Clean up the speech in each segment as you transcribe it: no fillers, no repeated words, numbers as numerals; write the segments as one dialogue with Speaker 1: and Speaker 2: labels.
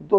Speaker 1: 2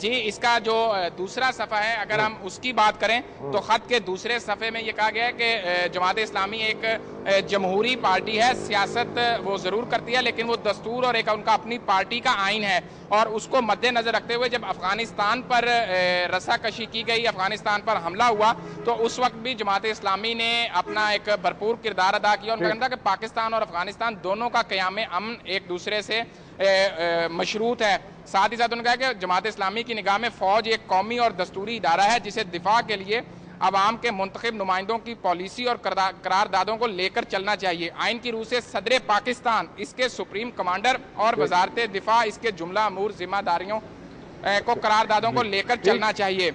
Speaker 2: جی اس کا جو دوسرا صفحہ ہے اگر ہم اس کی بات کریں تو خط کے دوسرے صفحے میں یہ کہا گیا ہے کہ جماعت اسلامی ایک جمہوری پارٹی ہے، سیاست وہ ضرور کرتی ہے لیکن وہ دستور اور ایک ان کا اپنی پارٹی کا آئین ہے، اور اس کو مد نظر رکھتے ہوئے جب افغانستان پر رسا کشی کی گئی، افغانستان پر حملہ ہوا، تو اس وقت بھی جماعت اسلامی نے اپنا ایک بھرپور کردار ادا کیا، اور کہنا تھا کہ پاکستان اور افغانستان دونوں کا قیام امن ایک دوسرے سے مشروط ہے۔ ساتھ ہی ساتھ انہوں نے کہا کہ جماعت اسلامی کی نگاہ میں فوج ایک قومی اور دستوری ادارہ ہے جسے دفاع کے لیے عوام کے منتخب نمائندوں کی پالیسی اور قراردادوں کو لے کر چلنا چاہیے۔ آئین کی روح سے صدر پاکستان، اس کے سپریم کمانڈر اور وزارت دفاع اس کے جملہ امور ذمہ داریوں کو قراردادوں کو لے کر چلنا چاہیے۔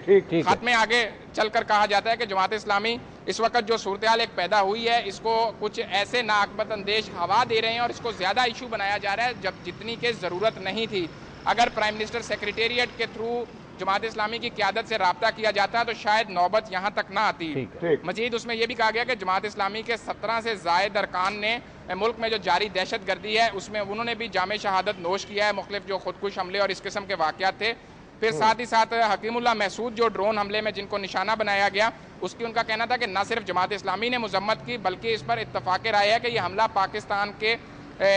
Speaker 2: خط میں آگے چل کر کہا جاتا ہے کہ جماعت اسلامی اس وقت جو صورتحال ایک پیدا ہوئی ہے اس کو کچھ ایسے ناقابل اندیش ہوا دے رہے ہیں اور اس کو زیادہ ایشو بنایا جا رہا ہے جتنی کہ ضرورت نہیں تھی۔ اگر پرائم منسٹر سیکریٹریٹ کے تھرو جماعت اسلامی کی قیادت سے رابطہ کیا جاتا ہے تو شاید نوبت یہاں تک نہ آتی۔ مزید اس میں یہ بھی کہا گیا کہ جماعت اسلامی کے 17 سے زائد ارکان نے ملک میں جو جاری دہشت گردی ہے اس میں انہوں نے بھی جامع شہادت نوش کیا ہے، مختلف جو خودکش حملے اور اس قسم کے واقعات تھے۔ پھر ساتھ ہی ساتھ حکیم اللہ محسود جو ڈرون حملے میں جن کو نشانہ بنایا گیا، اس کی ان کا کہنا تھا کہ نہ صرف جماعت اسلامی نے مذمت کی بلکہ اس پر اتفاق رائے ہے کہ یہ حملہ پاکستان کے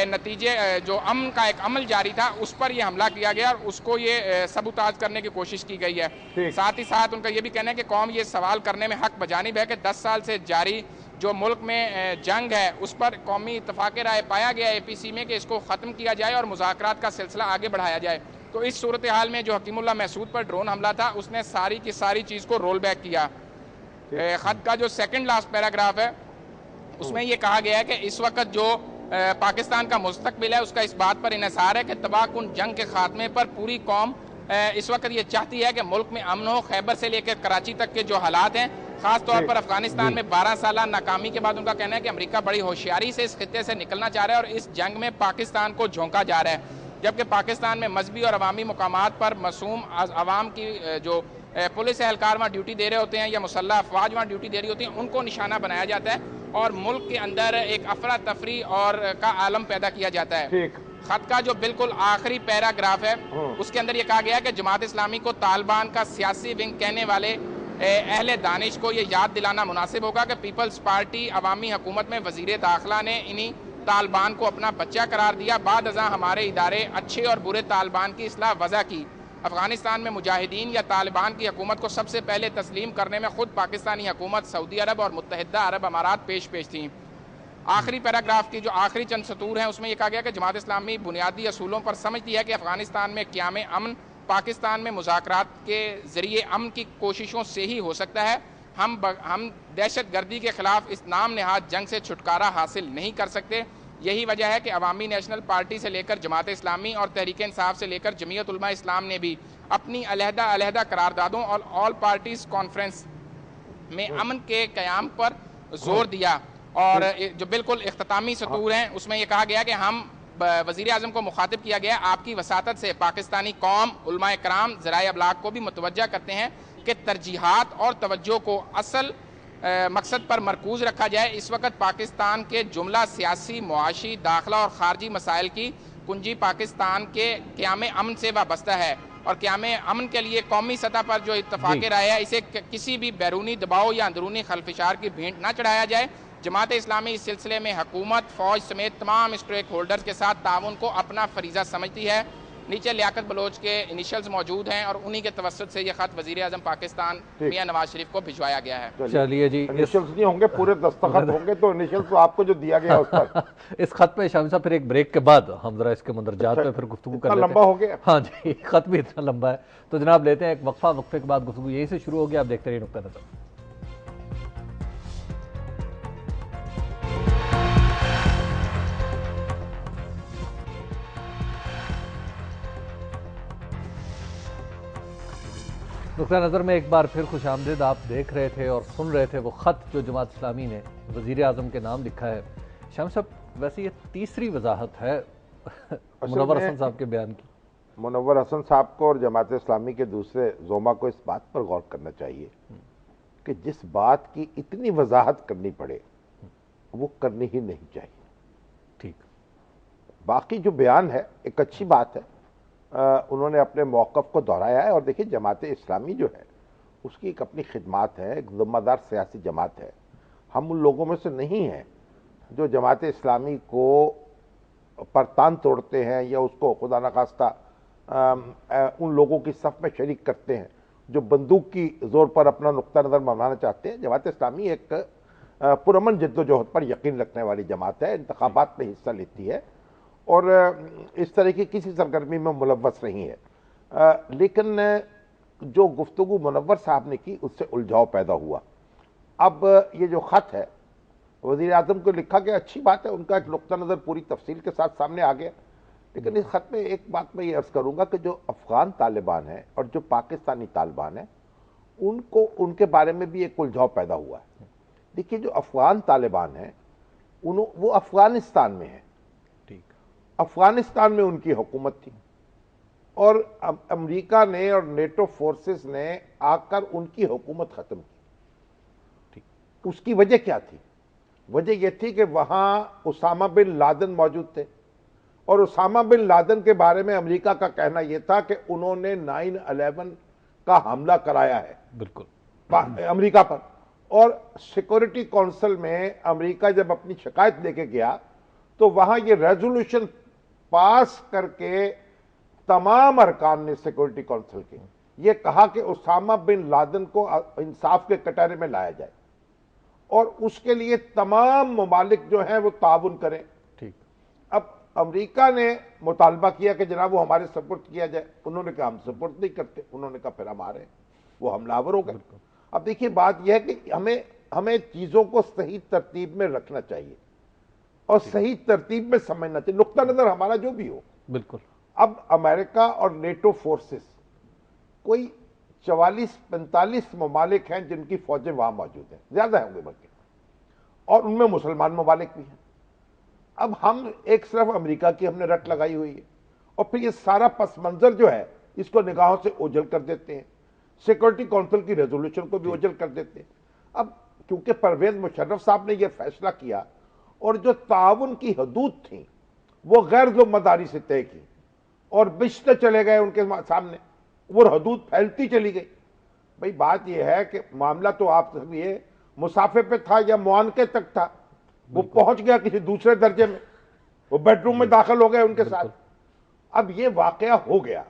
Speaker 2: نتیجے جو امن کا ایک عمل جاری تھا اس پر یہ حملہ کیا گیا اور اس کو یہ سبوتاژ کرنے کی کوشش کی گئی ہے۔ ساتھ ہی ساتھ ان کا یہ بھی کہنا ہے کہ قوم یہ سوال کرنے میں حق بجانب ہے کہ 10 سال سے جاری جو ملک میں جنگ ہے اس پر قومی اتفاق رائے پایا گیا ہے APC میں کہ اس کو ختم کیا جائے اور مذاکرات کا سلسلہ آگے بڑھایا جائے۔ تو اس صورتحال میں جو حکیم اللہ محسود پر ڈرون حملہ تھا اس نے ساری کی ساری چیز کو رول بیک کیا۔ خط کا جو سیکنڈ لاسٹ پیراگراف ہے اس میں یہ کہا گیا ہے کہ اس وقت جو پاکستان کا مستقبل ہے اس کا اس بات پر انحصار ہے کہ تباہ کن جنگ کے خاتمے پر پوری قوم اس وقت یہ چاہتی ہے کہ ملک میں امن ہو۔ خیبر سے لے کے کراچی تک کے جو حالات ہیں، خاص طور پر افغانستان میں 12 سالہ ناکامی کے بعد ان کا کہنا ہے کہ امریکہ بڑی ہوشیاری سے اس خطے سے نکلنا چاہ رہا ہے اور اس جنگ میں پاکستان کو جھونکا جا رہا ہے، جبکہ پاکستان میں مذہبی اور عوامی مقامات پر معصوم عوام کی جو پولیس اہلکار وہاں ڈیوٹی دے رہے ہوتے ہیں یا مسلح افواج وہاں ڈیوٹی دے رہی ہوتی ہیں ان کو نشانہ بنایا جاتا ہے اور ملک کے اندر ایک افراتفری اور کا عالم پیدا کیا جاتا ہے۔ خط کا جو بالکل آخری پیراگراف ہے اس کے اندر یہ کہا گیا ہے کہ جماعت اسلامی کو طالبان کا سیاسی ونگ کہنے والے اہل دانش کو یہ یاد دلانا مناسب ہوگا کہ پیپلز پارٹی عوامی حکومت میں وزیر داخلہ نے انہی طالبان کو اپنا بچہ قرار دیا، بعد ازاں ہمارے ادارے اچھے اور برے طالبان کی اصلاح وضع کی۔ افغانستان میں مجاہدین یا طالبان کی حکومت کو سب سے پہلے تسلیم کرنے میں خود پاکستانی حکومت، سعودی عرب اور متحدہ عرب امارات پیش تھیں۔ آخری پیراگراف کی جو آخری چند سطور ہیں اس میں یہ کہا گیا کہ جماعت اسلامی بنیادی اصولوں پر سمجھتی ہے کہ افغانستان میں قیام امن پاکستان میں مذاکرات کے ذریعے امن کی کوششوں سے ہی ہو سکتا ہے۔ ہم دہشت گردی کے خلاف اس نام نہاد جنگ سے چھٹکارا حاصل نہیں کر سکتے۔ یہی وجہ ہے کہ عوامی نیشنل پارٹی سے لے کر جماعت اسلامی اور تحریک انصاف سے لے کر جمعیت علماء اسلام نے بھی اپنی علیحدہ قراردادوں اور آل پارٹیز کانفرنس میں امن کے قیام پر زور دیا۔ اور جو بالکل اختتامی سطور ہیں اس میں یہ کہا گیا کہ ہم وزیر اعظم کو مخاطب کیا گیا آپ کی وساطت سے پاکستانی قوم، علماء کرام، ذرائع ابلاغ کو بھی متوجہ کرتے ہیں کہ ترجیحات اور توجہ کو اصل مقصد پر مرکوز رکھا جائے۔ اس وقت پاکستان کے جملہ سیاسی، معاشی، داخلہ اور خارجی مسائل کی کنجی پاکستان کے قیام امن سے وابستہ ہے اور قیام امن کے لیے قومی سطح پر جو اتفاق رائے ہے اسے کسی بھی بیرونی دباؤ یا اندرونی خلفشار کی بھینٹ نہ چڑھایا جائے۔ جماعت اسلامی اس سلسلے میں حکومت، فوج سمیت تمام اسٹیک ہولڈرز کے ساتھ تعاون کو اپنا فریضہ سمجھتی ہے۔ نیچے لیاقت بلوچ کے انیشلز موجود ہیں اور انہی کے توسط سے یہ خط وزیر اعظم پاکستان میاں نواز شریف کو بھجوایا گیا ہے۔
Speaker 3: چلیے جی،
Speaker 1: انیشلز نہیں ہوں گے، پورے دستخط ہوں گے، تو انیشلز تو آپ کو جو دیا گیا اس پر
Speaker 3: اس خط میں شامی صاحب پھر ایک بریک کے بعد ہم ذرا اس کے مندرجات پہ پھر گفتگو کر لیتے ہیں۔
Speaker 1: لمبا ہو گیا؟
Speaker 3: ہاں جی، خط بھی اتنا لمبا ہے تو جناب لیتے ہیں ایک وقفے کے بعد گفتگو یہی سے شروع ہوگی۔ آپ دیکھتے رہیے نقطہ نظر۔ نقطہ نظر میں ایک بار پھر خوش آمدید۔ آپ دیکھ رہے تھے اور سن رہے تھے وہ خط جو جماعت اسلامی نے وزیر اعظم کے نام لکھا ہے۔ شام صاحب ویسے یہ تیسری وضاحت ہے منور حسن صاحب کے بیان کی۔
Speaker 1: منور حسن صاحب کو اور جماعت اسلامی کے دوسرے زوما کو اس بات پر غور کرنا چاہیے کہ جس بات کی اتنی وضاحت کرنی پڑے وہ کرنی ہی نہیں چاہیے۔
Speaker 3: ٹھیک،
Speaker 1: باقی جو بیان ہے ایک اچھی بات ہے، انہوں نے اپنے موقف کو دہرایا ہے. اور دیکھیں جماعت اسلامی جو ہے اس کی ایک اپنی خدمات ہے, ایک ذمہ دار سیاسی جماعت ہے. ہم ان لوگوں میں سے نہیں ہیں جو جماعت اسلامی کو پرتان توڑتے ہیں یا اس کو خدا نخواستہ ان لوگوں کی صف میں شریک کرتے ہیں جو بندوق کی زور پر اپنا نقطہ نظر منوانا چاہتے ہیں. جماعت اسلامی ایک پرامن جد و جہد پر یقین رکھنے والی جماعت ہے, انتخابات میں حصہ لیتی ہے اور اس طرح کی کسی سرگرمی میں ملوث نہیں ہے. لیکن جو گفتگو منور صاحب نے کی اس سے الجھاؤ پیدا ہوا. اب یہ جو خط ہے وزیر اعظم کو لکھا گیا, اچھی بات ہے, ان کا ایک نقطہ نظر پوری تفصیل کے ساتھ سامنے آ گیا. لیکن اس خط میں ایک بات میں یہ عرض کروں گا کہ جو افغان طالبان ہیں اور جو پاکستانی طالبان ہیں ان کے بارے میں بھی ایک الجھاؤ پیدا ہوا ہے. دیکھیے جو افغان طالبان ہیں وہ افغانستان میں ہیں, افغانستان میں ان کی حکومت تھی اور امریکہ نے اور نیٹو فورسز نے آ کر ان کی حکومت ختم کی. اس کی وجہ کیا تھی؟ وجہ یہ تھی کہ وہاں اسامہ بن لادن موجود تھے اور اسامہ بن لادن کے بارے میں امریکہ کا کہنا یہ تھا کہ انہوں نے 9/11 کا حملہ کرایا ہے بالکل امریکہ پر. اور سیکورٹی کونسل میں امریکہ جب اپنی شکایت لے کے گیا تو وہاں یہ ریزولوشن پاس کر کے تمام ارکان نے سیکورٹی کونسل کے یہ کہا کہ اسامہ بن لادن کو انصاف کے کٹہرے میں لایا جائے اور اس کے لیے تمام ممالک جو ہیں وہ تعاون کریں. اب امریکہ نے مطالبہ کیا کہ جناب وہ ہمارے سپورٹ کیا جائے. انہوں نے کہا ہم سپورٹ نہیں کرتے. انہوں نے کہا پھر ہم آ رہے ہیں. وہ حملہ آور ہو گئے. اب دیکھیے بات یہ ہے کہ ہمیں چیزوں کو صحیح ترتیب میں رکھنا چاہیے اور صحیح ترتیب میں سمجھنا چاہیے, نقطہ نظر ہمارا جو بھی ہو. بالکل. اب امریکہ اور نیٹو فورسز کوئی 44-45 ممالک ہیں جن کی فوجیں وہاں موجود ہیں, زیادہ ہیں بلکہ, اور ان میں مسلمان ممالک بھی ہیں. اب ہم ایک صرف امریکہ کی ہم نے رٹ لگائی ہوئی ہے اور پھر یہ سارا پس منظر جو ہے اس کو نگاہوں سے اوجھل کر دیتے ہیں, سیکورٹی کونسل کی ریزولوشن کو بھی اوجھل کر دیتے ہیں. اب کیونکہ پرویز مشرف صاحب نے یہ فیصلہ کیا اور جو تعاون کی حدود تھیں وہ غیر ذمہ داری سے طے کی اور بچتے چلے گئے ان کے سامنے, وہ حدود پھیلتی چلی گئی. بھئی بات یہ ہے کہ معاملہ تو آپ یہ مسافے پہ تھا یا معانقے تک تھا, وہ پہنچ گیا کسی دوسرے درجے میں, وہ بیڈ روم میں داخل ہو گئے ان کے ساتھ. اب یہ واقعہ ہو گیا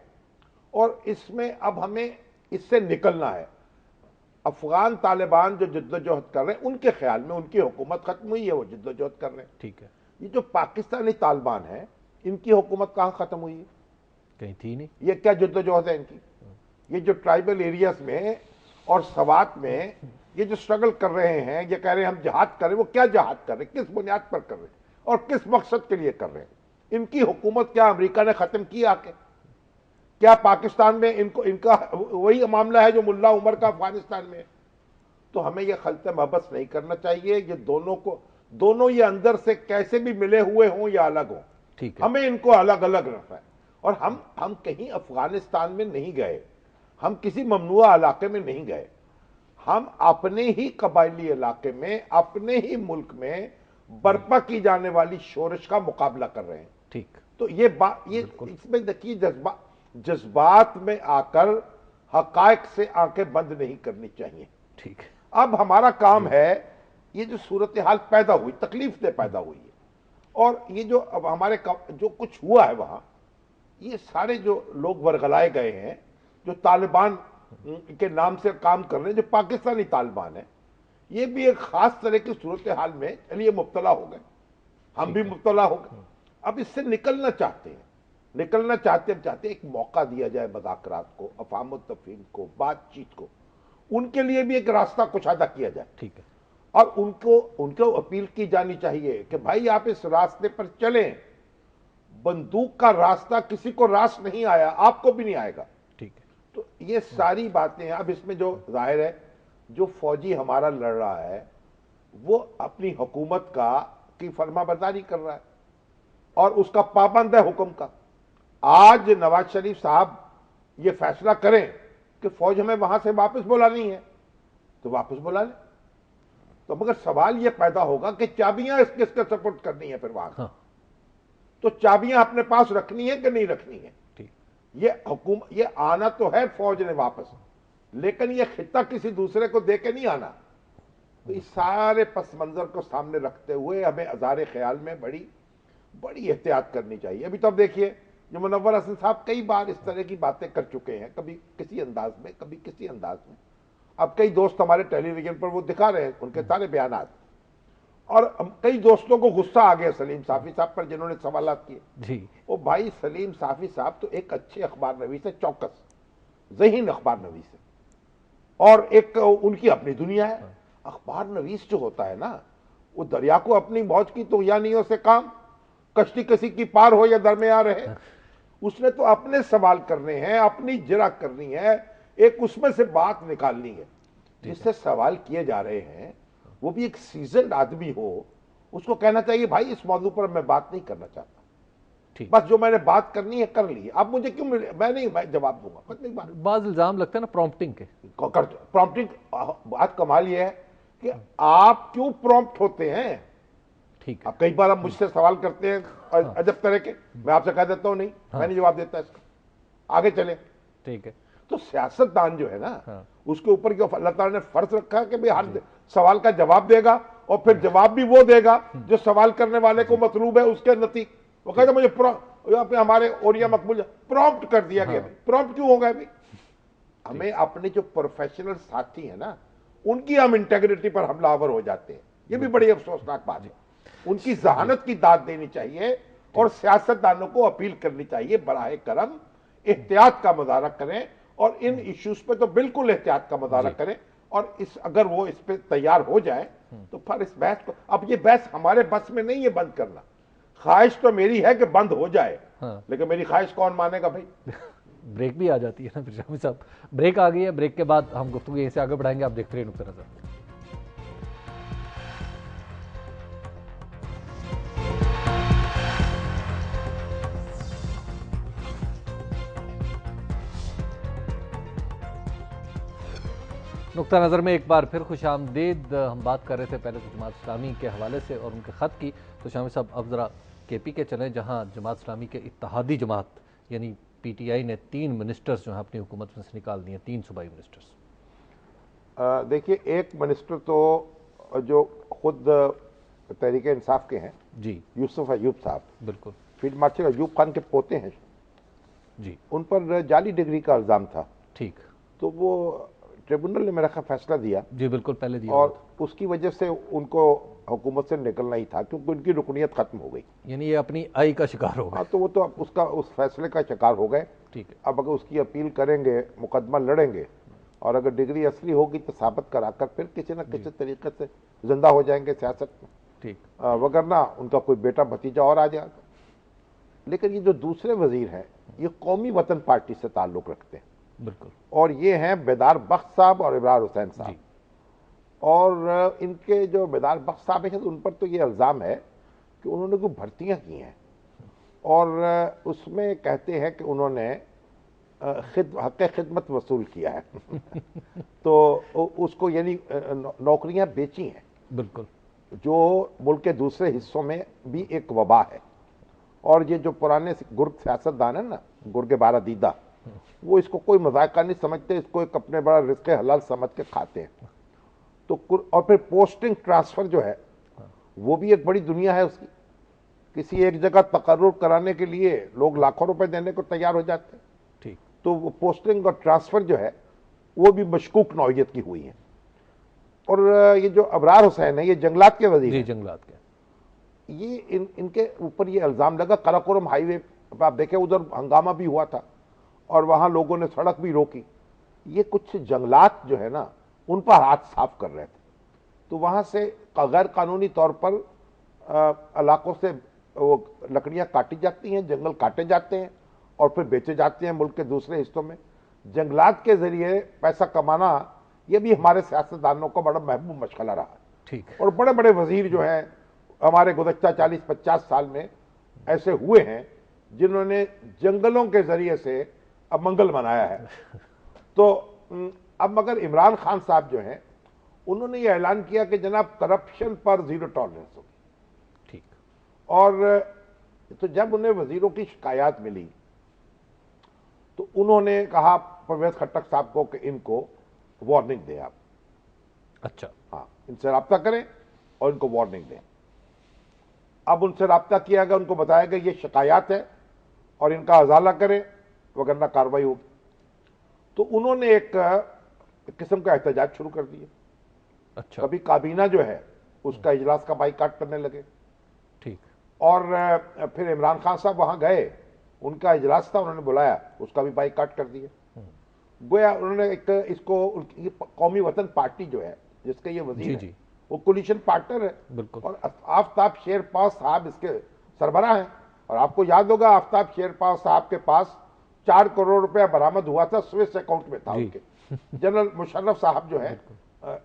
Speaker 1: اور اس میں اب ہمیں اس سے نکلنا ہے. افغان طالبان جو جد و جہد کر رہے ہیں ان کے خیال میں ان کی حکومت ختم ہوئی ہے, وہ جد و جہد کر رہے ہیں. ٹھیک ہے. یہ جو پاکستانی طالبان ہیں ان کی حکومت کہاں ختم ہوئی ہے؟ کہیں تھی نہیں. یہ کیا جد و جہد ہے ان کی؟ یہ جو ٹرائبل ایریاز میں اور سوات میں یہ جو سٹرگل کر رہے ہیں, یہ کہہ رہے ہیں ہم جہاد کر رہے ہیں, وہ کیا جہاد کر رہے ہیں, کس بنیاد پر کر رہے ہیں اور کس مقصد کے لیے کر رہے ہیں؟ ان کی حکومت کیا امریکہ نے ختم کی آ کے؟ کیا پاکستان میں ان کا وہی معاملہ ہے جو ملا عمر کا افغانستان میں ہے؟ تو ہمیں یہ خلط محبت نہیں کرنا چاہیے. یہ دونوں یہ اندر سے کیسے بھی ملے ہوئے ہوں یا الگ ہوں, ہمیں ان کو الگ الگ رکھنا ہے. اور ہم کہیں افغانستان میں نہیں گئے, ہم کسی ممنوعہ علاقے میں نہیں گئے, ہم اپنے ہی قبائلی علاقے میں اپنے ہی ملک میں برپا کی جانے والی شورش کا مقابلہ کر رہے ہیں. ٹھیک. تو یہ اس میں دیکھیے جذبات میں آ کر حقائق سے آنکھیں بند نہیں کرنی چاہیے. ٹھیک. اب ہمارا کام ہے یہ جو صورتحال پیدا ہوئی, تکلیف دہ پیدا ہوئی ہے, اور یہ جو اب ہمارے جو کچھ ہوا ہے وہاں, یہ سارے جو لوگ ورغلائے گئے ہیں جو طالبان کے نام سے کام کر رہے ہیں, جو پاکستانی طالبان ہیں, یہ بھی ایک خاص طرح کی صورتحال میں چلیے مبتلا ہو گئے, ہم بھی مبتلا ہو گئے. اب اس سے نکلنا چاہتے ہیں ایک موقع دیا جائے مذاکرات کو, افہام و تفہیم کو, بات چیت کو, ان کے لیے بھی ایک راستہ کشادہ کیا جائے. ٹھیک ہے. اور ان کو اپیل کی جانی چاہیے کہ بھائی آپ اس راستے پر چلیں, بندوق کا راستہ کسی کو راست نہیں آیا, آپ کو بھی نہیں آئے گا. ٹھیک ہے. تو یہ ساری باتیں ہیں. اب اس میں جو ظاہر ہے جو فوجی ہمارا لڑ رہا ہے وہ اپنی حکومت کی فرما برداری کر رہا ہے اور اس کا پابند ہے حکم کا. آج نواز شریف صاحب یہ فیصلہ کریں کہ فوج ہمیں وہاں سے واپس بلانی ہے تو واپس بلا لیں. تو مگر سوال یہ پیدا ہوگا کہ چابیاں کس کا سپورٹ کرنی ہے پھر وہاں. تو چابیاں اپنے پاس رکھنی ہے کہ نہیں رکھنی ہے؟ یہ آنا تو ہے فوج نے واپس، لیکن یہ خطہ کسی دوسرے کو دے کے نہیں آنا. تو اس سارے پس منظر کو سامنے رکھتے ہوئے ہمیں ازار خیال میں بڑی بڑی احتیاط کرنی چاہیے. ابھی تو اب دیکھیے جو منور حسن صاحب کئی بار اس طرح کی باتیں کر چکے ہیں، کبھی کسی انداز میں کبھی کسی انداز میں. اب کئی دوست ہمارے ٹیلی ویژن پر وہ دکھا رہے ہیں ان کے سارے بیانات، اور کئی دوستوں کو غصہ آ گیا سلیم صافی صاحب پر جنہوں نے سوالات کیے.
Speaker 3: جی
Speaker 1: وہ بھائی سلیم صافی صاحب تو ایک اچھے اخبار نویس ہے، چوکس ذہین اخبار نویس ہے، اور ایک ان کی اپنی دنیا ہے. اخبار نویس جو ہوتا ہے نا، وہ دریا کو اپنی موج کی طغیانیوں سے کام، کشتی کسی کی پار ہو یا درمیان رہے، اس نے تو اپنے سوال کرنے ہیں، اپنی جرا کرنی ہے، ایک اس میں سے بات نکالنی ہے. جس سے سوال کیے جا رہے ہیں وہ بھی ایک سیزنڈ آدمی ہو، اس کو کہنا چاہیے بھائی اس موضوع پر میں بات نہیں کرنا چاہتا، بس جو میں نے بات کرنی ہے کر لی. اب مجھے کیوں میں نہیں جواب دوں گا.
Speaker 3: بعض الزام لگتا ہے نا پرومپٹنگ کے.
Speaker 1: پرومپٹنگ بات کمال یہ ہے کہ آپ کیوں پرومپٹ ہوتے ہیں.
Speaker 3: ٹھیک.
Speaker 1: اب کئی بار آپ مجھ سے سوال کرتے ہیں عجب طرح کے، میں آپ سے کہہ دیتا ہوں نہیں میں نہیں جواب دیتا اس کا، آگے چلیں.
Speaker 3: ٹھیک ہے.
Speaker 1: تو سیاست دان جو ہے نا، اس کے اوپر کیا اللہ تعالیٰ نے فرض رکھا ہے کہ بھئی ہر سوال کا جواب دے گا، اور پھر جواب بھی وہ دے گا جو سوال کرنے والے کو مطلوب ہے اس کے نتیجے. وہ کہتے ہیں مجھے ہمارے اوریا مقبول پرومپٹ کر دیا گیا. پرومپٹ کیوں ہوگا ابھی؟ ہمیں اپنے جو پروفیشنل ساتھی ہیں نا، ان کی ہم انٹیگریٹی پر حملہ آور ہو جاتے ہیں. یہ بھی بڑی افسوسناک بات ہے. ان کی ذہانت کی داد دینی چاہیے، اور سیاست دانوں کو اپیل کرنی چاہیے براہ کرم احتیاط کا مظاہرہ کریں، اور ان ایشوز پہ تو بالکل احتیاط کا مظاہرہ کریں. اور اگر وہ اس پہ تیار ہو جائیں تو پھر اس بحث کو، اب یہ بحث ہمارے بس میں نہیں ہے بند کرنا. خواہش تو میری ہے کہ بند ہو جائے، لیکن میری خواہش کون مانے گا بھائی.
Speaker 3: بریک بھی آ جاتی ہے نا پھر شامی صاحب. بریک آ گئی ہے، بریک کے بعد ہم گفتگو یہیں سے آگے بڑھائیں گے. آپ دیکھتے رہیے نقطہ نظر. نقطہ نظر میں ایک بار پھر خوش آمدید. ہم بات کر رہے تھے پہلے تو جماعت اسلامی کے حوالے سے اور ان کے خط کی. تو شامی صاحب اب ذرا کے پی کے چلیں، جہاں جماعت اسلامی کے اتحادی جماعت یعنی پی ٹی آئی نے 3 منسٹرز جو ہیں اپنی حکومت میں سے نکال دیے، 3 صوبائی منسٹرز.
Speaker 1: دیکھیے ایک منسٹر تو جو خود تحریک انصاف کے ہیں،
Speaker 3: جی
Speaker 1: یوسف ایوب صاحب،
Speaker 3: بالکل
Speaker 1: فیلڈ مارشل ایوب خان کے پوتے ہیں
Speaker 3: جی،
Speaker 1: ان پر جعلی ڈگری کا الزام تھا.
Speaker 3: ٹھیک.
Speaker 1: تو وہ ٹریبونل نے میرا خیال فیصلہ دیا،
Speaker 3: جی بالکل پہلے دیا،
Speaker 1: اور اس کی وجہ سے ان کو حکومت سے نکلنا ہی تھا کیونکہ ان کی رکنیت ختم ہو گئی.
Speaker 3: یعنی یہ اپنی آئی کا شکار ہو گئے.
Speaker 1: ہاں تو وہ تو اس فیصلے کا شکار ہو گئے.
Speaker 3: ٹھیک ہے.
Speaker 1: اب اگر اس کی اپیل کریں گے، مقدمہ لڑیں گے، اور اگر ڈگری اصلی ہوگی تو ثابت کرا کر پھر کسی نہ کسی طریقے سے زندہ ہو جائیں گے سیاست میں.
Speaker 3: ٹھیک.
Speaker 1: وگرنہ ان کا کوئی بیٹا بھتیجا اور آ جائے گا. لیکن یہ جو دوسرے وزیر ہیں یہ قومی وطن پارٹی سے تعلق رکھتے ہیں،
Speaker 3: بالکل،
Speaker 1: اور یہ ہیں بیدار بخت صاحب اور ابرار حسین صاحب. اور ان کے جو بیدار بخت صاحب ہیں ان پر تو یہ الزام ہے کہ انہوں نے کوئی بھرتیاں کی ہیں، اور اس میں کہتے ہیں کہ انہوں نے حق خدمت وصول کیا ہے. تو اس کو یعنی نوکریاں بیچی ہیں،
Speaker 3: بالکل،
Speaker 1: جو ملک کے دوسرے حصوں میں بھی ایک وبا ہے. اور یہ جو پرانے گرگ سیاست دان ہیں نا، گرگ بارہ دیدہ، وہ اس کو کوئی مذائقہ نہیں سمجھتے، اس کو ایک اپنے بڑا رزق حلال سمجھ کے کھاتے ہیں. تو اور پھر پوسٹنگ ٹرانسفر جو ہے وہ بھی ایک بڑی دنیا ہے اس کی. کسی ایک جگہ تقرر کرانے کے لیے لوگ لاکھوں روپے دینے کو تیار ہو جاتے ہیں.
Speaker 3: ٹھیک.
Speaker 1: تو وہ پوسٹنگ اور ٹرانسفر جو ہے وہ بھی مشکوک نوعیت کی ہوئی ہیں. اور یہ جو ابرار حسین ہے، یہ جنگلات کے وزیر ہیں.
Speaker 3: جی جنگلات کے.
Speaker 1: یہ ان کے اوپر یہ الزام لگا، قراقرم ہائی وے پہ آپ دیکھیں ادھر ہنگامہ بھی ہوا تھا اور وہاں لوگوں نے سڑک بھی روکی. یہ کچھ جنگلات جو ہے نا ان پر ہاتھ صاف کر رہے تھے. تو وہاں سے غیر قانونی طور پر علاقوں سے وہ لکڑیاں کاٹی جاتی ہیں، جنگل کاٹے جاتے ہیں اور پھر بیچے جاتے ہیں ملک کے دوسرے حصوں میں. جنگلات کے ذریعے پیسہ کمانا یہ بھی ہمارے سیاستدانوں کو بڑا محبوب مشغلہ رہا.
Speaker 3: ٹھیک.
Speaker 1: اور بڑے بڑے وزیر جو ہیں ہمارے گزشتہ 40-50 سال میں ایسے ہوئے ہیں جنہوں نے جنگلوں کے ذریعے سے اب منگل منایا ہے. تو اب مگر عمران خان صاحب جو ہیں انہوں نے یہ اعلان کیا کہ جناب کرپشن پر زیرو ٹالرنس ہوگی.
Speaker 3: ٹھیک.
Speaker 1: اور تو جب انہیں وزیروں کی شکایات ملی تو انہوں نے کہا پرویز خٹک صاحب کو کہ ان کو وارننگ دیں آپ.
Speaker 3: اچھا.
Speaker 1: ہاں, ان سے رابطہ کریں اور ان کو وارننگ دیں. اب ان سے رابطہ کیا گیا, ان کو بتایا گیا یہ شکایات ہے اور ان کا ازالہ کریں وگرنہ کارروائی ہوگی. تو انہوں نے ایک قسم کا احتجاج شروع کر دیا.
Speaker 3: اچھا.
Speaker 1: کبھی کابینہ جو ہے اس کا اجلاس کا بائیکاٹ کرنے لگے,
Speaker 3: ٹھیک.
Speaker 1: اور پھر عمران خان صاحب وہاں گئے, ان کا اجلاس تھا, انہوں نے بلایا, اس کا بھی بائیکاٹ کر دیا. گویا انہوں نے ایک اس کو قومی وطن پارٹی جو ہے جس کے یہ وزیر ہے وہ کولیشن پارٹنر ہے,
Speaker 3: بالکل.
Speaker 1: اور آفتاب شیرپا صاحب اس کے سربراہ ہیں. اور آپ کو یاد ہوگا آفتاب شیرپا صاحب کے پاس 4 کروڑ روپیہ برآمد ہوا تھا, سوئس اکاؤنٹ میں تھا ان کے. جنرل مشرف صاحب جو ہے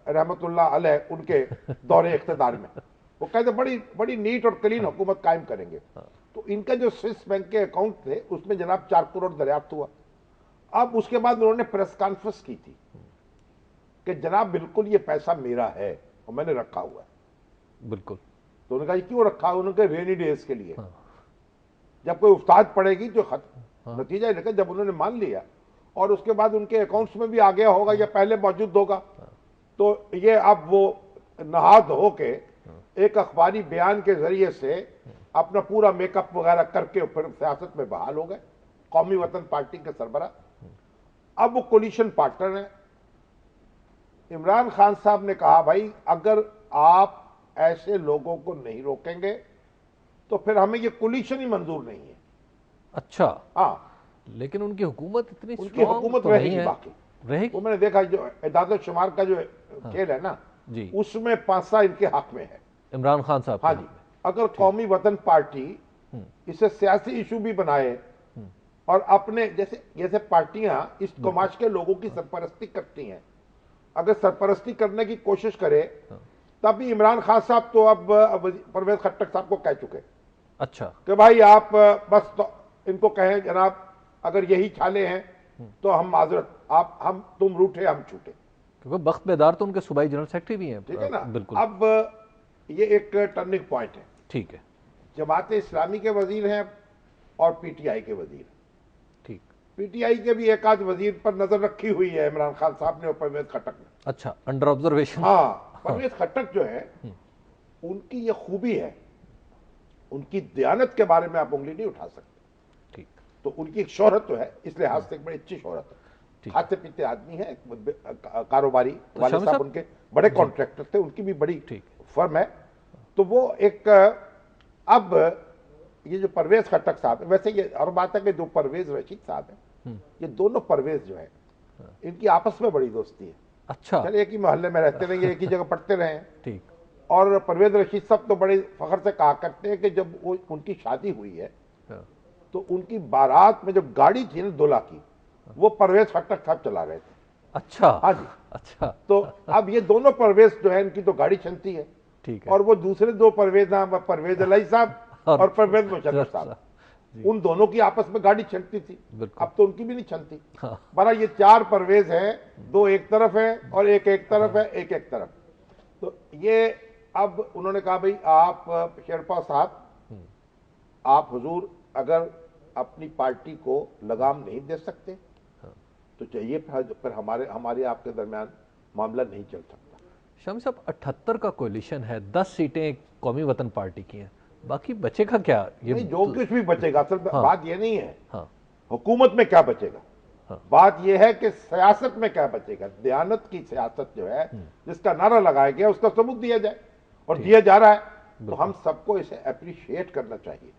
Speaker 1: رحمت اللہ علیہ, ان کے دور اقتدار میں وہ کہتے بڑی نیٹ اور کلین حکومت قائم کریں گے. تو ان کا جو سوئس بینک کے اکاؤنٹ تھے اس میں جناب 4 کروڑ دریافت ہوا. اب اس کے بعد انہوں نے پریس کانفرنس کی تھی کہ جناب بالکل یہ پیسہ میرا ہے اور میں نے رکھا ہوا ہے.
Speaker 3: بالکل.
Speaker 1: تو انہوں نے کہا یہ کیوں رکھا ہے؟ انہوں نے کہا رینی ڈیز کے لیے, جب کوئی افتاد پڑے گی جو نتیجہ یہ نکلا. جب انہوں نے مان لیا اور اس کے بعد ان کے اکاؤنٹس میں بھی آ گیا ہوگا یا پہلے موجود ہوگا, تو یہ اب وہ نہا دھو کے ایک اخباری بیان کے ذریعے سے اپنا پورا میک اپ وغیرہ کر کے پھر سیاست میں بحال ہو گئے, قومی وطن پارٹی کے سربراہ. اب وہ کولیشن پارٹنر ہیں. عمران خان صاحب نے کہا بھائی اگر آپ ایسے لوگوں کو نہیں روکیں گے تو پھر ہمیں یہ کولیشن ہی منظور نہیں ہے.
Speaker 3: اچھا.
Speaker 1: ہاں,
Speaker 3: لیکن ان کی حکومت اتنی
Speaker 1: ان کی حکومت رہے گی باقی.
Speaker 3: رہے
Speaker 1: وہ میں نے دیکھا جو اعداد و شمار کا جو کھیل ہے نا, اس میں 5 ان کے حق میں ہے.
Speaker 3: عمران خان صاحب.
Speaker 1: ہاں جی, اگر قومی وطن پارٹی اسے سیاسی ایشو بھی بنائے اور اپنے جیسے پارٹیاں اس کماش کے لوگوں کی سرپرستی کرتی ہیں, اگر سرپرستی کرنے کی کوشش کرے تب بھی عمران خان صاحب تو اب پرویز خٹک صاحب کو کہہ چکے.
Speaker 3: اچھا.
Speaker 1: کہ بھائی آپ بس ان کو کہیں جناب اگر یہی چھالے ہیں تو ہم معذرت, تم روٹھے ہم چھوٹے.
Speaker 3: کیونکہ بخت بیدار تو ان کے صوبائی جنرل سیکرٹری بھی ہیں.
Speaker 1: ٹھیک ہے نا.
Speaker 3: بالکل.
Speaker 1: اب یہ ایک ٹرننگ پوائنٹ ہے.
Speaker 3: ٹھیک ہے.
Speaker 1: جماعت اسلامی کے وزیر ہیں اور پی ٹی آئی کے وزیر ہیں.
Speaker 3: ٹھیک.
Speaker 1: پی ٹی آئی کے بھی ایک آدھ وزیر پر نظر رکھی ہوئی ہے عمران خان صاحب نے اور پرویز خٹک نے.
Speaker 3: اچھا, انڈر آبزرویشن.
Speaker 1: ہاں, پرویز خٹک جو ہے ان کی یہ خوبی ہے, ان کی دیانت کے بارے میں آپ انگلی نہیں اٹھا سکتے.
Speaker 3: ٹھیک.
Speaker 1: تو ان کی ایک شہرت تو ہے, اس لحاظ سے ایک بڑی اچھی شہرت ہے. کھاتے پیتے آدمی ہے, کاروباری, والد صاحب ان کے بڑے کانٹریکٹر تھے, ان کی بھی بڑی فرم ہے. تو وہ ایک اب یہ جو پرویز خٹک صاحب, ویسے یہ اور بات ہے کہ جو پرویز رشید صاحب ہیں, یہ دونوں پرویز جو ہیں ان کی آپس میں بڑی دوستی ہے.
Speaker 3: اچھا.
Speaker 1: چلے ایک ہی محلے میں رہتے رہے, ایک ہی جگہ پڑھتے رہے ہیں.
Speaker 3: ٹھیک.
Speaker 1: اور پرویز رشید صاحب تو بڑے فخر سے کہا کرتے ہیں کہ جب ان کی شادی ہوئی ہے تو ان کی بارات میں جو گاڑی تھی نا دولہا کی, وہ پرویز خٹک صاحب چلا رہے تھے.
Speaker 3: اچھا.
Speaker 1: ہاں جی.
Speaker 3: اچھا.
Speaker 1: تو اب یہ دونوں پرویز جو ہے ان کی تو گاڑی چلتی ہے.
Speaker 3: ٹھیک ہے.
Speaker 1: اور وہ دوسرے 2 پرویز ہیں, پرویز علیہ صاحب اور پرویز مشرف صاحب, ان دونوں کی آپس میں گاڑی چلتی تھی. اب تو ان کی بھی نہیں چلتی. برا یہ 4 پرویز ہیں, 2 ایک طرف ہیں اور ایک طرف ہے, ایک طرف. تو یہ اب انہوں نے کہا بھئی آپ شیرپا صاحب, آپ حضور اگر اپنی پارٹی کو لگام نہیں دے سکتے تو چاہیے پھر ہمارے آپ کے درمیان معاملہ نہیں چل سکتا.
Speaker 3: شامی صاحب 78 کا کولیشن ہے, 10 سیٹیں قومی وطن پارٹی کی ہیں, باقی بچے کا کیا؟
Speaker 1: یہ جو کچھ بھی بچے گا, اصل بات یہ نہیں ہے حکومت میں کیا بچے گا, بات یہ ہے کہ سیاست میں کیا بچے گا. دیانت کی سیاست جو ہے جس کا نعرہ لگایا گیا اس کا ثبوت دیا جائے, اور دیا جا رہا ہے. تو ہم سب کو اسے اپریشیٹ کرنا چاہیے.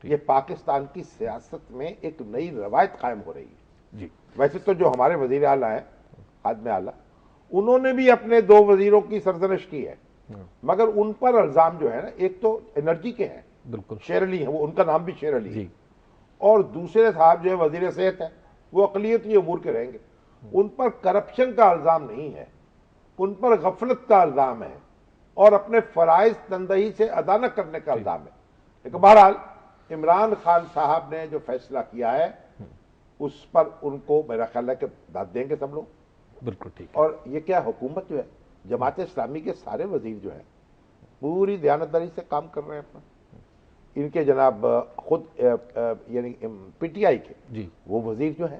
Speaker 1: یہ پاکستان کی سیاست میں ایک نئی روایت قائم ہو رہی ہے.
Speaker 3: جی.
Speaker 1: ویسے تو جو ہمارے وزیر اعلیٰ ہیں, خادم اعلیٰ, انہوں نے بھی اپنے 2 وزیروں کی سرزنش کی ہے, مگر ان پر الزام جو ہے نا, ایک تو انرجی کے ہیں,
Speaker 3: بالکل
Speaker 1: شیر علی ہیں, وہ ان کا نام بھی شیر علی ہے, اور دوسرے صاحب جو ہے وزیر صحت ہیں, وہ اقلیتی امور کے رہیں گے. ان پر کرپشن کا الزام نہیں ہے, ان پر غفلت کا الزام ہے اور اپنے فرائض تندہی سے ادا نہ کرنے کا الزام ہے. لیکن بہرحال عمران خان صاحب نے جو فیصلہ کیا ہے اس پر ان کو میرا خیال ہے کہ داد دیں گے سب لوگ.
Speaker 3: بالکل ٹھیک.
Speaker 1: اور یہ کیا حکومت جو ہے, جماعت اسلامی کے سارے وزیر جو ہیں پوری دیانتداری سے کام کر رہے ہیں اپنا. ان کے جناب خود یعنی پی ٹی آئی کے وہ وزیر جو ہیں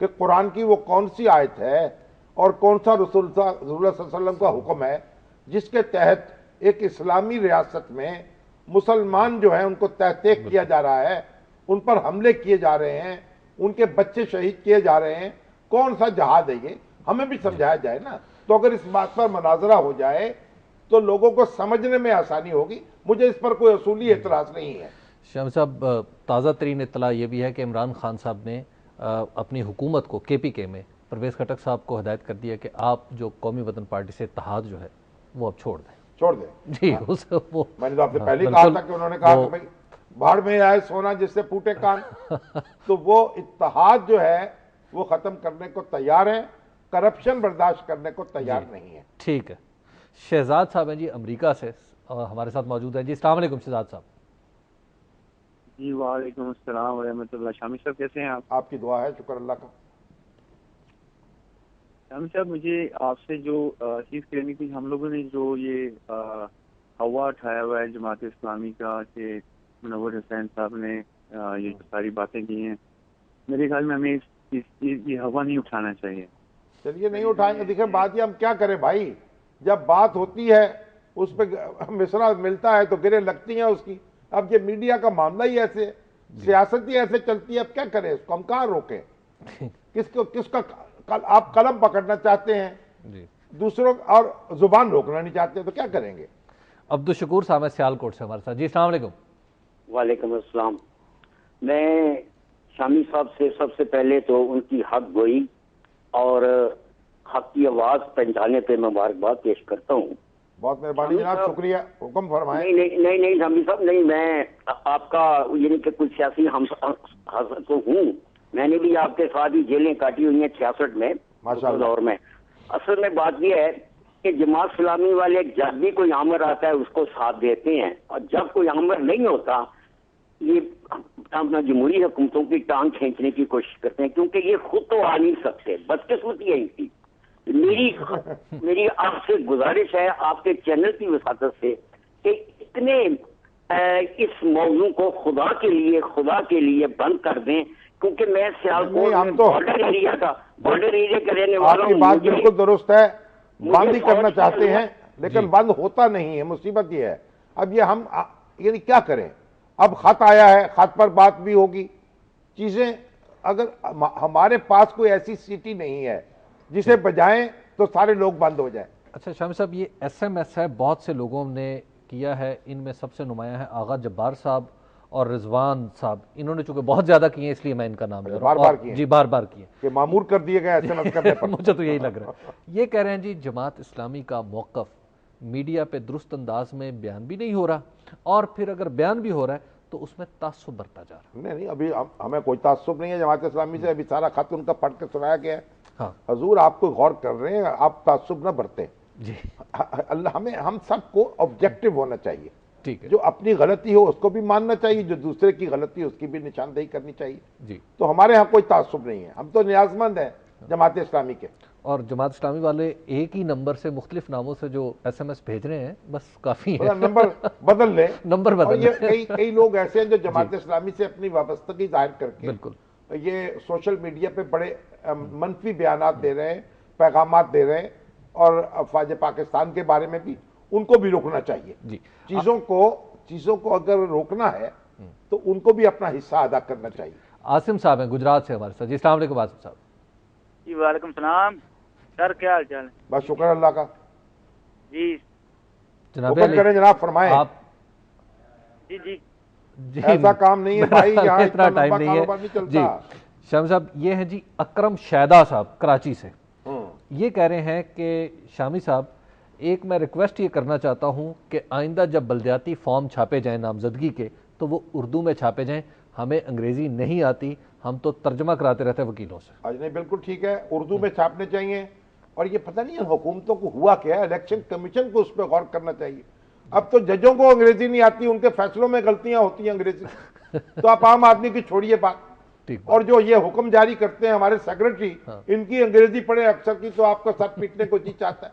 Speaker 1: کہ قرآن کی وہ کون سی آیت ہے اور کون سا رسول اللہ صلی اللہ علیہ وسلم کا حکم ہے جس کے تحت ایک اسلامی ریاست میں مسلمان جو ہیں ان کو تحقیق کیا جا رہا ہے، ان پر حملے کیے جا رہے ہیں، ان کے بچے شہید کیے جا رہے ہیں، کون سا جہاد ہے یہ ہمیں بھی سمجھایا جائے نا. تو اگر اس بات پر مناظرہ ہو جائے تو لوگوں کو سمجھنے میں آسانی ہوگی. مجھے اس پر کوئی اصولی اعتراض نہیں ہے.
Speaker 3: شامی صاحب، تازہ ترین اطلاع یہ بھی ہے کہ عمران خان صاحب نے اپنی حکومت کو KPK میں پرویز خٹک صاحب کو ہدایت کر دی ہے کہ آپ جو قومی وطن پارٹی سے اتحاد جو ہے وہ اب چھوڑ دیں. جی وہ
Speaker 1: میں نے تو آپ سے پہلے کہا تھا کہ انہوں نے کہا کہ بھائی بھاڑ میں آئے سونا جس سے پھوٹے کان. تو وہ اتحاد جو ہے وہ ختم کرنے کو تیار ہے، کرپشن برداشت کرنے کو تیار نہیں ہے.
Speaker 3: ٹھیک ہے. شہزاد صاحب ہیں جی امریکہ سے ہمارے ساتھ موجود ہیں. جی السلام علیکم شہزاد صاحب.
Speaker 4: جی وعلیکم السلام ورحمۃ اللہ. شامی صاحب کیسے ہیں آپ؟
Speaker 1: آپ کی دعا ہے، شکر اللہ کا.
Speaker 4: شامی صاحب مجھے آپ سے جو چیز کہنی تھی، ہم لوگوں نے جو یہ ہوا اٹھایا ہوا ہے جماعت اسلامی کا کہ منور حسین صاحب نے یہ ساری باتیں کی ہیں، میرے خیال میں ہمیں یہ ہوا نہیں اٹھانا چاہیے.
Speaker 1: چلیے نہیں اٹھائیں گے. دیکھیں بات یہ ہم کیا کریں بھائی، جب بات ہوتی ہے اس پہ مصرع ملتا ہے تو گریں لگتی ہیں اس کی. اب یہ میڈیا کا معاملہ ہی ایسے، سیاست ہی ایسے چلتی ہے، اب کیا کریں اس کو ہم کہاں روکیں؟ کس کا آپ قلم پکڑنا چاہتے ہیں دوسروں اور زبان روکنا نہیں چاہتے تو کیا کریں گے؟
Speaker 3: عبدالشکور صاحب ہے سیالکوٹ سے ہمارے ساتھ. جی السلام علیکم.
Speaker 5: وعلیکم السلام. میں شامی صاحب سے سب سے پہلے تو ان کی حق گوئی اور حق کی آواز پہنچانے پہ مبارکباد پیش کرتا ہوں.
Speaker 1: بہت مہربانی جناب، شکریہ. حکم فرمائیں.
Speaker 5: نہیں شامی صاحب نہیں، میں آپ کا یعنی کہ کچھ سیاسی ہم تو ہوں، میں نے بھی آپ کے ساتھ ہی جیلیں کاٹی ہوئی ہیں 66 میں دور میں. اصل میں بات یہ ہے کہ جماعت اسلامی والے جب بھی کوئی آمر آتا ہے اس کو ساتھ دیتے ہیں، اور جب کوئی آمر نہیں ہوتا یہ اپنا جمہوری حکومتوں کی ٹانگ کھینچنے کی کوشش کرتے ہیں، کیونکہ یہ خود تو آ نہیں سکتے. بدقسمتی ہے ان کی. میری آپ سے گزارش ہے آپ کے چینل کی وساطت سے کہ اتنے اس موضوع کو خدا کے لیے بند کر دیں، کیونکہ میں سیالکوٹ بارڈر ایریا کا رہنے والا ہوں.
Speaker 1: آپ کی بات بالکل درست ہے، بند ہی کرنا چاہتے ہیں لیکن بند ہوتا نہیں ہے. مصیبت یہ ہے. اب یہ ہم یعنی کیا کریں؟ اب خط آیا ہے، خط پر بات بھی ہوگی. چیزیں اگر ہمارے پاس کوئی ایسی سٹی نہیں ہے جسے بجائیں تو سارے لوگ بند ہو جائیں.
Speaker 3: اچھا شامی صاحب، یہ SMS ہے بہت سے لوگوں نے کیا ہے، ان میں سب سے نمایاں ہے آغا جبار صاحب اور رضوان صاحب. انہوں نے چونکہ بہت زیادہ کیے ہیں اس لیے میں ان کا نام لے رہا ہوں.
Speaker 1: بار کیے
Speaker 3: جی بار کیے
Speaker 1: کہ معمور کر دیے گئے SMS کرنے پر.
Speaker 3: مجھے تو یہی لگ رہا ہے. یہ کہہ رہے ہیں جی جماعت اسلامی کا موقف میڈیا پہ درست انداز میں بیان بھی نہیں ہو رہا، اور پھر اگر بیان بھی ہو رہا ہے تو اس میں تعصب برتا جا رہا ہے.
Speaker 1: نہیں ابھی ہمیں کوئی تعصب نہیں ہے جماعت اسلامی سے. ابھی سارا خط ان کا پڑھ کے سنایا گیا ہے.
Speaker 3: ہاں
Speaker 1: حضور آپ کو غور کر رہے ہیں، آپ تعصب نہ برتیں.
Speaker 3: جی
Speaker 1: اللہ ہم سب کو آبجیکٹو ہونا چاہیے.
Speaker 3: ٹھیک ہے.
Speaker 1: جو اپنی غلطی ہو اس کو بھی ماننا چاہیے، جو دوسرے کی غلطی اس کی بھی نشاندہی کرنی چاہیے.
Speaker 3: جی
Speaker 1: تو ہمارے ہاں کوئی تعصب نہیں ہے، ہم تو نیاز مند ہیں جماعت اسلامی کے.
Speaker 3: اور جماعت اسلامی والے ایک ہی نمبر سے مختلف ناموں سے جو SMS بھیج رہے ہیں بس کافی ہے.
Speaker 1: نمبر بدل لیں.
Speaker 3: نمبر بدل
Speaker 1: لیں. کئی لوگ ایسے ہیں جو جماعت اسلامی سے اپنی وابستگی ظاہر کر کے
Speaker 3: بالکل
Speaker 1: یہ سوشل میڈیا پہ بڑے منفی بیانات دے رہے ہیں، پیغامات دے رہے ہیں، اور افواج پاکستان کے بارے میں بھی ان کو بھی روکنا چاہیے.
Speaker 3: جی
Speaker 1: چیزوں کو اگر روکنا ہے تو ان کو بھی اپنا حصہ ادا کرنا چاہیے.
Speaker 3: عاصم صاحب ہیں گجرات سے ہمارے ساتھ. جی السلام علیکم عاصم صاحب.
Speaker 6: جی وعلیکم السلام سر، کیا حال چال ہے؟
Speaker 1: بس شکر اللہ کا.
Speaker 6: جی
Speaker 3: جناب
Speaker 1: حکم کریں جناب، فرمائیں.
Speaker 3: آپ
Speaker 6: جی
Speaker 1: ایسا کام نہیں ہے بھائی، یہاں
Speaker 3: اتنا ٹائم نہیں ہے. جی شامی صاحب یہ ہیں جی اکرم شیدا صاحب کراچی سے. یہ کہہ رہے ہیں کہ شامی صاحب ایک میں ریکویسٹ یہ کرنا چاہتا ہوں کہ آئندہ جب بلدیاتی فارم چھاپے جائیں نامزدگی کے تو وہ اردو میں چھاپے جائیں. ہمیں انگریزی نہیں آتی، ہم تو ترجمہ کراتے رہتے ہیں وکیلوں سے.
Speaker 1: نہیں بالکل ٹھیک ہے، اردو میں چھاپنے چاہیے. اور یہ پتہ نہیں حکومتوں کو ہوا کیا ہے، الیکشن کمیشن کو اس پہ غور کرنا چاہیے. اب تو ججوں کو انگریزی نہیں آتی، ان کے فیصلوں میں غلطیاں ہوتی ہیں انگریزی. تو آپ عام آدمی کی چھوڑیے بات. اور جو یہ حکم جاری کرتے ہیں ہمارے سیکرٹری، ان کی انگریزی پڑھے اکثر کی تو آپ کا سر پیٹنے کو جی چاہتا ہے.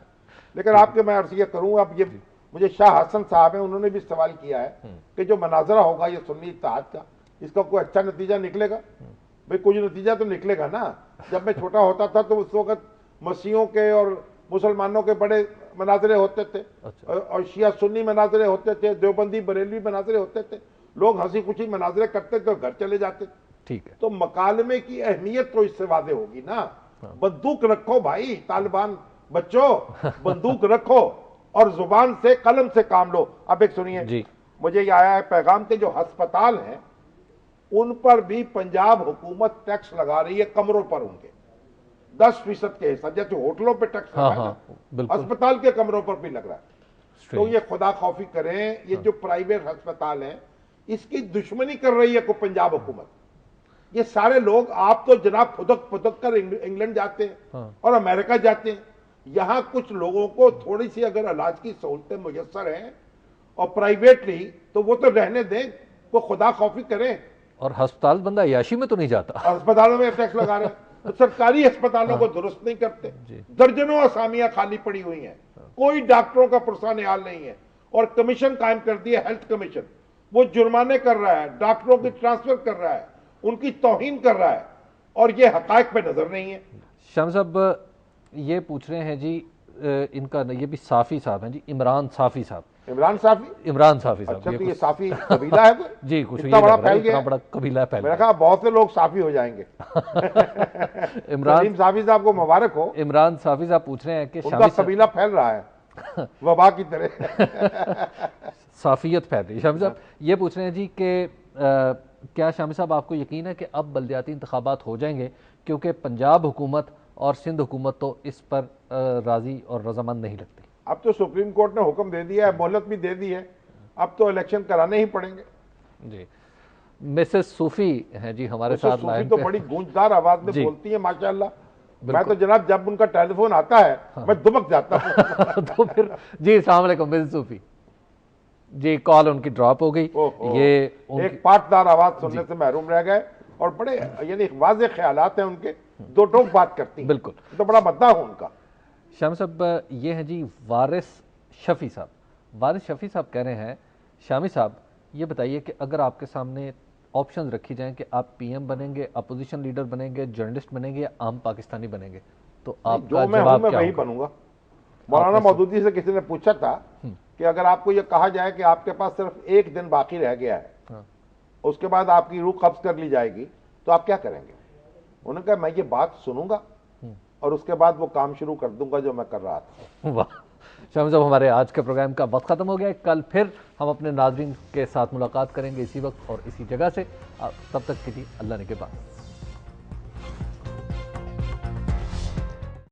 Speaker 1: لیکن آپ کے میں عرض یہ کروں، اب یہ مجھے شاہ حسن صاحب ہیں، انہوں نے بھی سوال کیا ہے کہ جو مناظرہ ہوگا یہ سنی اتحاد کا، اس کا کوئی اچھا نتیجہ نکلے گا؟ بھئی کوئی نتیجہ تو نکلے گا نا. جب میں چھوٹا ہوتا تھا تو اس وقت مسیحوں کے اور مسلمانوں کے بڑے مناظرے ہوتے تھے اور شیعہ سنی مناظرے ہوتے تھے، دیوبندی بریلوی مناظرے ہوتے تھے، لوگ ہنسی خوشی مناظرے کرتے تھے اور گھر چلے جاتے تھے.
Speaker 3: ٹھیک ہے.
Speaker 1: تو مکالمے کی اہمیت تو اس سے واضح ہوگی نا. بندوق رکھو بھائی، طالبان بچوں بندوق رکھو اور زبان سے قلم سے کام لو. اب ایک سنیے، مجھے یہ آیا ہے پیغام کے جو ہسپتال ہیں ان پر بھی پنجاب حکومت ٹیکس لگا رہی ہے کمروں پر، ان کے 10% کے حصہ، جیسے ہوٹلوں پہ ٹیکس لگا ہے ہسپتال کے کمروں پر بھی لگ رہا ہے. تو یہ خدا خوفی کریں، یہ جو پرائیویٹ ہسپتال ہیں اس کی دشمنی کر رہی ہے کو پنجاب حکومت. یہ سارے لوگ، آپ تو جناب پھدک کر انگلینڈ جاتے ہیں اور امریکہ جاتے ہیں، یہاں کچھ لوگوں کو تھوڑی سی اگر علاج کی سہولتیں میسر ہیں اور پرائیویٹلی تو وہ تو رہنے دیں، وہ خدا خوفی کریں.
Speaker 3: اور ہسپتال بندہ عیاشی میں تو نہیں جاتا،
Speaker 1: ہسپتالوں میں ٹیکس لگا رہے ہیں. سرکاری ہسپتالوں کو درست نہیں کرتے. درجنوں اسامیاں خالی پڑی ہوئی ہیں، کوئی ڈاکٹروں کا پرسنل نہیں ہے. اور کمیشن قائم کر دی ہے، ہیلتھ کمیشن، وہ جرمانے کر رہا ہے، ڈاکٹروں کی ٹرانسفر کر رہا ہے، ان کی توہین کر رہا ہے، اور یہ حقائق پہ نظر نہیں ہے.
Speaker 3: شام صاحب یہ پوچھ رہے ہیں جی، ان کا یہ بھی صافی صاحب ہیں جی، عمران صافی صاحب.
Speaker 1: عمران صافی
Speaker 3: صاحب.
Speaker 1: اچھا، تو یہ صافی قبیلہ ہے
Speaker 3: جی، کچھ
Speaker 1: اتنا بڑا پھیل گیا،
Speaker 3: اتنا بڑا قبیلہ ہے.
Speaker 1: میں نے کہا بہت سے لوگ صافی ہو جائیں گے. عمران صافی صاحب کو مبارک ہو.
Speaker 3: عمران صافی صاحب پوچھ رہے ہیں کہ
Speaker 1: ان کا قبیلہ پھیل رہا ہے وبا کی طرح،
Speaker 3: صافیت پھیل رہی ہے. شامی صاحب یہ پوچھ رہے ہیں جی کہ کیا شامی صاحب آپ کو یقین ہے کہ اب بلدیاتی انتخابات ہو جائیں گے، کیونکہ پنجاب حکومت اور سندھ حکومت تو اس پر راضی اور رضامند نہیں لگتی.
Speaker 1: اب تو سپریم کورٹ نے حکم دے دیا ہے، مہلت بھی دے دی ہے، اب تو الیکشن کرانے ہی پڑیں گے.
Speaker 3: جی، مسز صوفی ہیں جی ہمارے ساتھ
Speaker 1: صوفی تو بڑی گونجدار آواز میں بولتی ہیں ماشاءاللہ. میں تو جناب جب ان کا ٹیلی فون آتا ہے میں دبک جاتا ہوں.
Speaker 3: تو پھر جی السلام علیکم مسز صوفی جی، کال ان کی ڈراپ ہو گئی. یہ
Speaker 1: ایک پاٹدار آواز سننے سے محروم رہ گئے، اور بڑے یعنی واضح خیالات ہیں ان کے، دو ٹوک بات کرتی ہیں.
Speaker 3: بالکل،
Speaker 1: تو بڑا مداح ہوں ان کا.
Speaker 3: شامی صاحب یہ ہیں جی وارث شفیع صاحب. وارث شفیع صاحب کہہ رہے ہیں شامی صاحب یہ بتائیے کہ اگر آپ کے سامنے آپشنز رکھی جائیں کہ آپ پی ایم بنیں گے، اپوزیشن لیڈر بنیں گے، جرنلسٹ بنیں گے یا عام پاکستانی بنیں گے، تو آپ کا
Speaker 1: جو میں ہوں میں وہی بنوں گا. مولانا مودودی سے کسی نے پوچھا تھا کہ اگر آپ کو یہ کہا جائے کہ آپ کے پاس صرف ایک دن باقی رہ گیا ہے، اس کے بعد آپ کی روح قبض کر لی جائے گی، تو آپ کیا کریں گے؟ انہوں نے کہا میں یہ بات سنوں گا اور اس کے بعد وہ کام شروع کر دوں گا جو میں کر رہا تھا.
Speaker 3: واہ شامی صاحب، ہمارے آج کے پروگرام کا وقت ختم ہو گیا ہے. کل پھر ہم اپنے ناظرین کے ساتھ ملاقات کریں گے اسی وقت اور اسی جگہ سے. تب تک کے لیے اللہ نے کے بعد.